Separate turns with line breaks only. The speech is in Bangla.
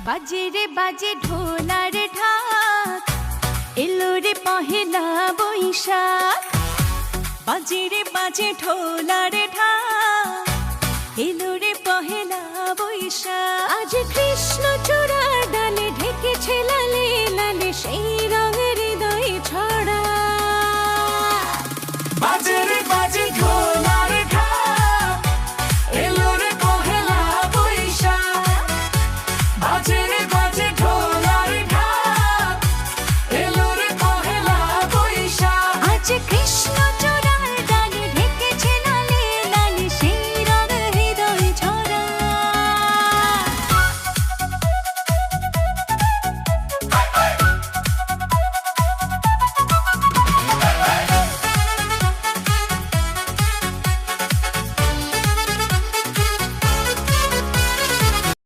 বাজে রে বাজে ঢোলার ঢাক, এলো রে পহেলা বৈশাখ। বাজে রে বাজে ঢোলার ঢাক, এলো রে পহেলা বৈশাখ। আজ কৃষ্ণ